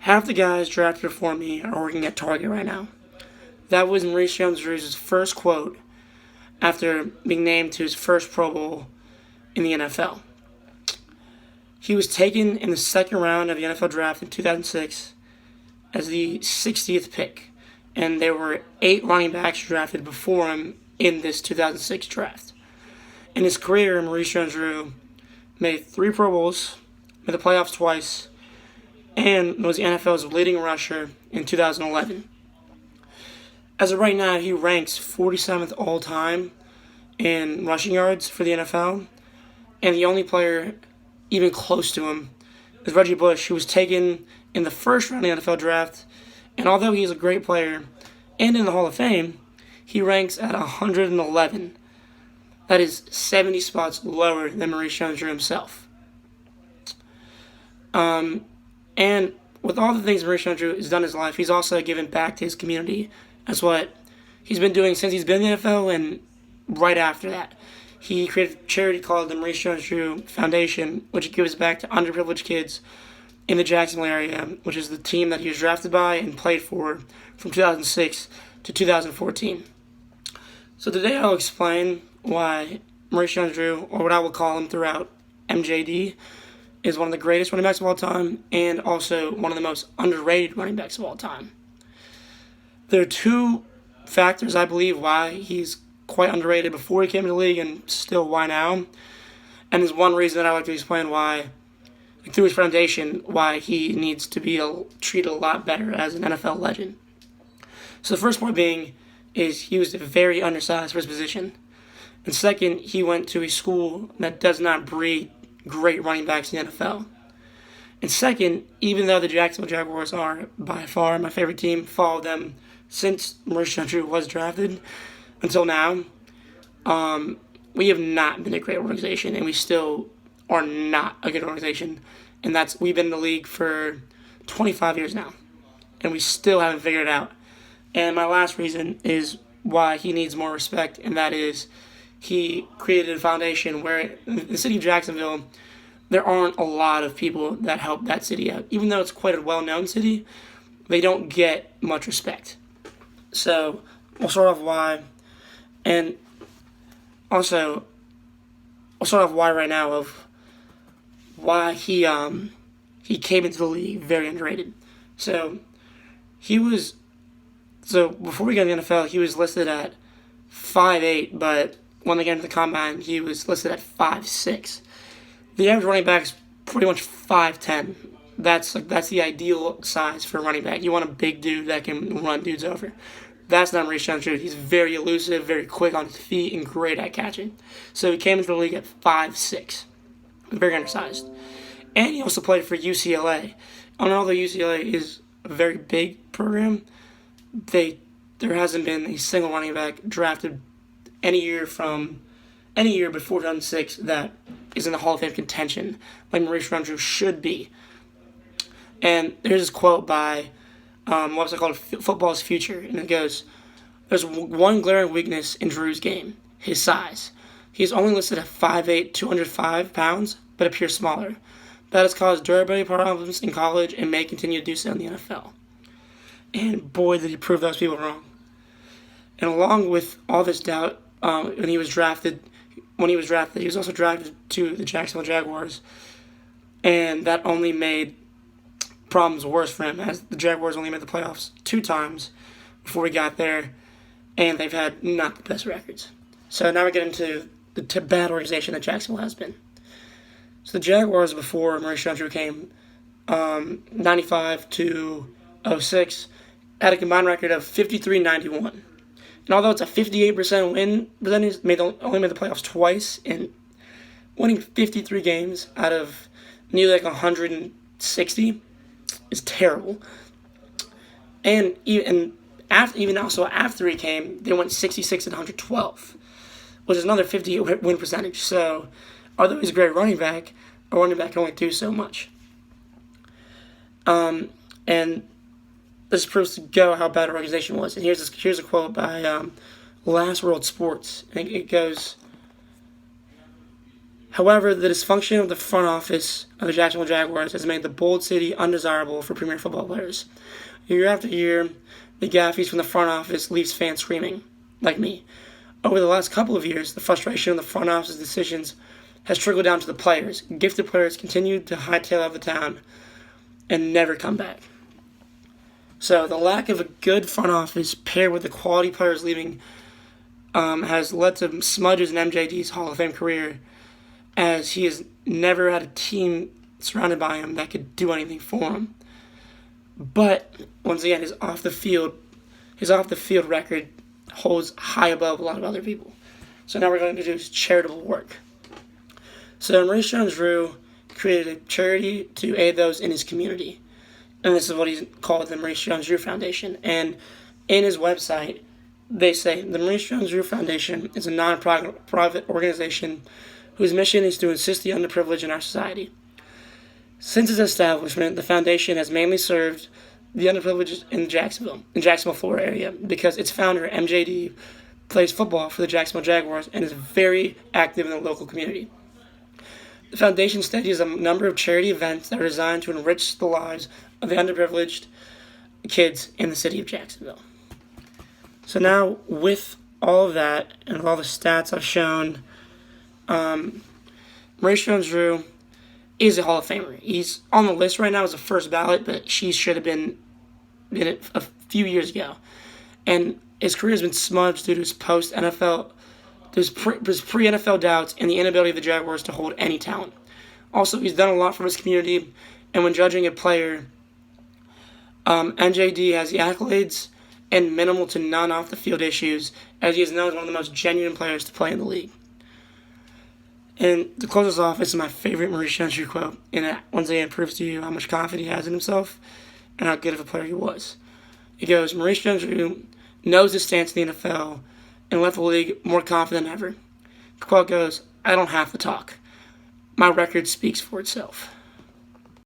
Half the guys drafted before me are working at Target right now. That was Maurice Jones-Drew's first quote after being named to his first Pro Bowl in the NFL. He was taken in the second round of the NFL draft in 2006 as the 60th pick, and there were 8 running backs drafted before him in this 2006 draft. In his career, Maurice Jones-Drew made 3 Pro Bowls, made the playoffs twice, and was the NFL's leading rusher in 2011. As of right now, he ranks 47th all-time in rushing yards for the NFL, and the only player even close to him is Reggie Bush, who was taken in the first round of the NFL draft, and although he's a great player and in the Hall of Fame, he ranks at 111. That is 70 spots lower than Maurice Jones-Drew himself. And with all the things Maurice Jones-Drew has done in his life, he's also given back to his community. That's what he's been doing since he's been in the NFL and right after that. He created a charity called the Maurice Jones-Drew Foundation, which gives back to underprivileged kids in the Jacksonville area, which is the team that he was drafted by and played for from 2006 to 2014. So today I'll explain why Maurice Jones-Drew, or what I will call him throughout, MJD, is one of the greatest running backs of all time and also one of the most underrated running backs of all time. There are 2 factors, I believe, why he's quite underrated before he came into the league and still why now. And there's one reason that I like to explain why, through his foundation, why he needs to be treated a lot better as an NFL legend. So the first point being is he was very undersized for his position. And second, he went to a school that does not breed great running backs in the NFL. And second, even though the Jacksonville Jaguars are by far my favorite team, followed them since Maurice Jones-Drew was drafted until now, we have not been a great organization, and we still are not a good organization. And we've been in the league for 25 years now, and we still haven't figured it out. And my last reason is why he needs more respect, and that is he created a foundation where in the city of Jacksonville, there aren't a lot of people that help that city out. Even though it's quite a well-known city, they don't get much respect. So we'll start off why, and also I'll start off why right now of why he came into the league very underrated. So before we got in the NFL, he was listed at 5'8", but when they got into the combine, he was listed at 5'6". The average running back is pretty much 5'10". That's the ideal size for a running back. You want a big dude that can run dudes over. That's not Maurice Jones-Drew. He's very elusive, very quick on his feet, and great at catching. So he came into the league at 5'6", very undersized. And he also played for UCLA. And although UCLA is a very big program, there hasn't been a single running back drafted any year before 2006 that is in the Hall of Fame contention, like Maurice Jones-Drew should be. And there's this quote by what's it called, Football's Future, and it goes, "There's one glaring weakness in Drew's game: his size. He's only listed at 5'8", 205 pounds, but appears smaller. That has caused durability problems in college and may continue to do so in the NFL." And boy, did he prove those people wrong. And along with all this doubt, when he was drafted, he was also drafted to the Jacksonville Jaguars, and that only made problems worse for him, as the Jaguars only made the playoffs 2 times before he got there, and they've had not the best records. So now we get into the bad organization that Jacksonville has been. So the Jaguars, before Maurice Jones-Drew came, 95 to 06, had a combined record of 53-91. And although it's a 58% win percentage, only made the playoffs twice, and winning 53 games out of nearly 160 is terrible. And after he came, they went 66-112, which is another 58 win percentage. So, although he's a great running back, a running back can only do so much. And this proves to go how bad our organization was. And here's a quote by Last World Sports. And it goes, However, the dysfunction of the front office of the Jacksonville Jaguars has made the bold city undesirable for premier football players. Year after year, the gaffies from the front office leaves fans screaming, like me. Over the last couple of years, the frustration of the front office's decisions has trickled down to the players. Gifted players continue to hightail out of the town and never come back. So the lack of a good front office paired with the quality players leaving has led to smudges in MJD's Hall of Fame career, as he has never had a team surrounded by him that could do anything for him. But once again, his off the field record holds high above a lot of other people. So now we're going to do charitable work. So Maurice Jones-Drew created a charity to aid those in his community. And this is what he's called the Maurice Jones-Drew Foundation. And in his website, they say, the Maurice Jones-Drew Foundation is a non-profit organization whose mission is to assist the underprivileged in our society. Since its establishment, the foundation has mainly served the underprivileged in Jacksonville, Florida area, because its founder, MJD, plays football for the Jacksonville Jaguars and is very active in the local community. The foundation stages a number of charity events that are designed to enrich the lives of the underprivileged kids in the city of Jacksonville. So now, with all of that and with all the stats I've shown, Maurice Jones-Drew is a Hall of Famer. He's on the list right now as a first ballot, but she should have been in it a few years ago. And his career has been smudged due to his post-NFL, his pre-NFL doubts and the inability of the Jaguars to hold any talent. Also, he's done a lot for his community, and when judging a player, NJD has the accolades and minimal to none off-the-field issues, as he is known as one of the most genuine players to play in the league. And to close us off, this is my favorite Maurice Jones-Drew quote, and it once again proves to you how much confidence he has in himself and how good of a player he was. He goes, Maurice Jones-Drew knows his stance in the NFL and left the league more confident than ever. The quote goes, I don't have to talk. My record speaks for itself.